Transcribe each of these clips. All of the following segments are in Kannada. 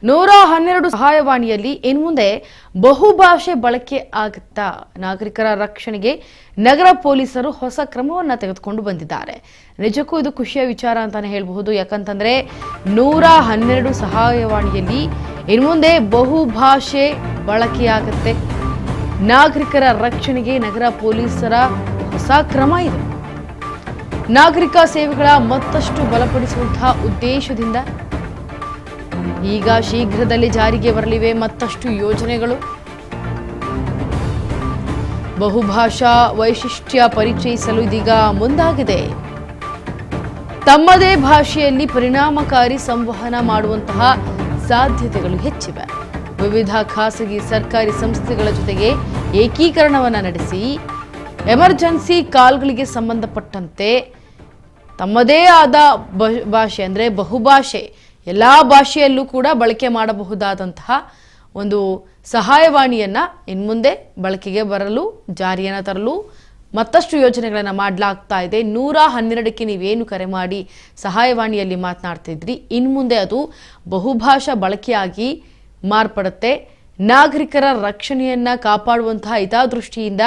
112 ಸಹಾಯವಾಣಿಯಲ್ಲಿ ಇನ್ಮುಂದೆ ಬಹುಭಾಷೆ ಬಳಕೆ ಆಗುತ್ತಾ? ನಾಗರಿಕರ ರಕ್ಷಣೆಗೆ ನಗರ ಪೊಲೀಸರು ಹೊಸ ಕ್ರಮವನ್ನು ತೆಗೆದುಕೊಂಡು ಬಂದಿದ್ದಾರೆ. ನಿಜಕ್ಕೂ ಇದು ಖುಷಿಯ ವಿಚಾರ ಅಂತಾನೆ ಹೇಳಬಹುದು. ಯಾಕಂತಂದ್ರೆ 112 ಸಹಾಯವಾಣಿಯಲ್ಲಿ ಇನ್ಮುಂದೆ ಬಹುಭಾಷೆ ಬಳಕೆಯಾಗುತ್ತೆ. ನಾಗರಿಕರ ರಕ್ಷಣೆಗೆ ನಗರ ಪೊಲೀಸರ ಹೊಸ ಕ್ರಮ ಇದೆ. ನಾಗರಿಕ ಸೇವೆಗಳ ಮತ್ತಷ್ಟು ಬಲಪಡಿಸುವಂತಹ ಉದ್ದೇಶದಿಂದ ಈಗ ಶೀಘ್ರದಲ್ಲೇ ಜಾರಿಗೆ ಬರಲಿವೆ ಮತ್ತಷ್ಟು ಯೋಜನೆಗಳು. ಬಹುಭಾಷಾ ವೈಶಿಷ್ಟ್ಯ ಪರಿಚಯಿಸಲು ಇದೀಗ ಮುಂದಾಗಿದೆ. ತಮ್ಮದೇ ಭಾಷೆಯಲ್ಲಿ ಪರಿಣಾಮಕಾರಿ ಸಂವಹನ ಮಾಡುವಂತಹ ಸಾಧ್ಯತೆಗಳು ಹೆಚ್ಚಿವೆ. ವಿವಿಧ ಖಾಸಗಿ ಸರ್ಕಾರಿ ಸಂಸ್ಥೆಗಳ ಜೊತೆಗೆ ಏಕೀಕರಣವನ್ನು ನಡೆಸಿ ಎಮರ್ಜೆನ್ಸಿ ಕಾಲ್ಗಳಿಗೆ ಸಂಬಂಧಪಟ್ಟಂತೆ ತಮ್ಮದೇ ಆದ ಭಾಷೆ ಅಂದರೆ ಬಹುಭಾಷೆ ಎಲ್ಲ ಭಾಷೆಯಲ್ಲೂ ಕೂಡ ಬಳಕೆ ಮಾಡಬಹುದಾದಂತಹ ಒಂದು ಸಹಾಯವಾಣಿಯನ್ನ ಇನ್ಮುಂದೆ ಬಳಕೆಗೆ ಬರಲು ಜಾರಿಯನ್ನು ತರಲು ಮತ್ತಷ್ಟು ಯೋಜನೆಗಳನ್ನು ಮಾಡಲಾಗ್ತಾ ಇದೆ. 112ಕ್ಕೆ ನೀವೇನು ಕರೆ ಮಾಡಿ ಸಹಾಯವಾಣಿಯಲ್ಲಿ ಮಾತನಾಡ್ತಿದ್ರಿ, ಇನ್ಮುಂದೆ ಅದು ಬಹುಭಾಷಾ ಬಳಕೆಯಾಗಿ ಮಾರ್ಪಡುತ್ತೆ. ನಾಗರಿಕರ ರಕ್ಷಣೆಯನ್ನ ಕಾಪಾಡುವಂತಹ ಹಿತದೃಷ್ಟಿಯಿಂದ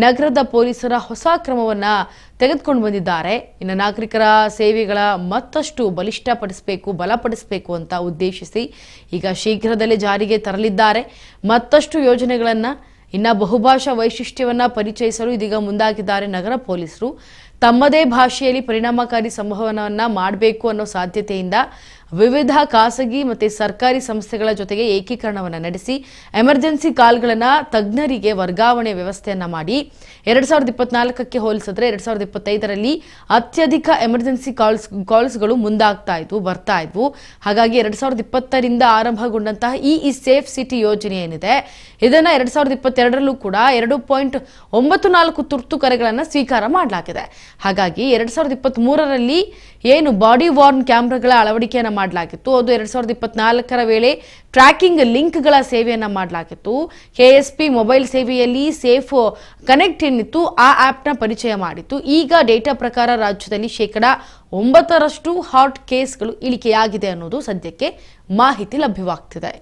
ನಗರದ ಪೊಲೀಸರ ಹೊಸ ಕ್ರಮವನ್ನ ತೆಗೆದುಕೊಂಡು ಬಂದಿದ್ದಾರೆ. ಇನ್ನು ನಾಗರಿಕರ ಸೇವೆಗಳ ಮತ್ತಷ್ಟು ಬಲಪಡಿಸಬೇಕು ಅಂತ ಉದ್ದೇಶಿಸಿ ಈಗ ಶೀಘ್ರದಲ್ಲೇ ಜಾರಿಗೆ ತರಲಿದ್ದಾರೆ ಮತ್ತಷ್ಟು ಯೋಜನೆಗಳನ್ನ. ಇನ್ನು ಬಹುಭಾಷಾ ವೈಶಿಷ್ಟ್ಯವನ್ನ ಪರಿಚಯಿಸಲು ಇದೀಗ ಮುಂದಾಗಿದ್ದಾರೆ ನಗರ ಪೊಲೀಸರು. ತಮ್ಮದೇ ಭಾಷೆಯಲ್ಲಿ ಪರಿಣಾಮಕಾರಿ ಸಂವಹನವನ್ನ ಮಾಡಬೇಕು ಅನ್ನೋ ಸಾಧ್ಯತೆಯಿಂದ ವಿವಿಧ ಖಾಸಗಿ ಮತ್ತು ಸರ್ಕಾರಿ ಸಂಸ್ಥೆಗಳ ಜೊತೆಗೆ ಏಕೀಕರಣವನ್ನು ನಡೆಸಿ ಎಮರ್ಜೆನ್ಸಿ ಕಾಲ್ಗಳನ್ನು ತಜ್ಞರಿಗೆ ವರ್ಗಾವಣೆ ವ್ಯವಸ್ಥೆಯನ್ನ ಮಾಡಿ 2024ಕ್ಕೆ ಹೋಲಿಸಿದ್ರೆ 2025ರಲ್ಲಿ ಅತ್ಯಧಿಕ ಎಮರ್ಜೆನ್ಸಿ ಕಾಲ್ಸ್ಗಳು ಬರ್ತಾ ಇದ್ವು. ಹಾಗಾಗಿ 2020ರಿಂದ ಆರಂಭಗೊಂಡಂತಹ ಈ ಸೇಫ್ ಸಿಟಿ ಯೋಜನೆ ಏನಿದೆ ಇದನ್ನ 2022ರಲ್ಲೂ ಕೂಡ 2.94 ತುರ್ತು ಕರೆಗಳನ್ನು ಸ್ವೀಕಾರ ಮಾಡಲಾಗಿದೆ. ಹಾಗಾಗಿ 2023ರಲ್ಲಿ ಏನು ಬಾಡಿ ವಾರ್ನ್ ಕ್ಯಾಮ್ರಾಗಳ ಅಳವಡಿಕೆಯನ್ನು ಮಾಡಲಾಗಿತ್ತು, ಅದು 2024ರ ವೇಳೆ ಟ್ರ್ಯಾಕಿಂಗ್ ಲಿಂಕ್ಗಳ ಸೇವೆಯನ್ನ ಮಾಡಲಾಗಿತ್ತು. KSP ಮೊಬೈಲ್ ಸೇವೆಯಲ್ಲಿ ಸೇಫ್ ಕನೆಕ್ಟ್ ಏನಿತ್ತು ಆ ಆಪ್ನ ಪರಿಚಯ ಮಾಡಿತ್ತು. ಈಗ ಡೇಟಾ ಪ್ರಕಾರ ರಾಜ್ಯದಲ್ಲಿ 9% ಹಾಟ್ ಕೇಸ್ಗಳು ಇಳಿಕೆಯಾಗಿದೆ ಅನ್ನೋದು ಸದ್ಯಕ್ಕೆ ಮಾಹಿತಿ ಲಭ್ಯವಾಗ್ತಿದೆ.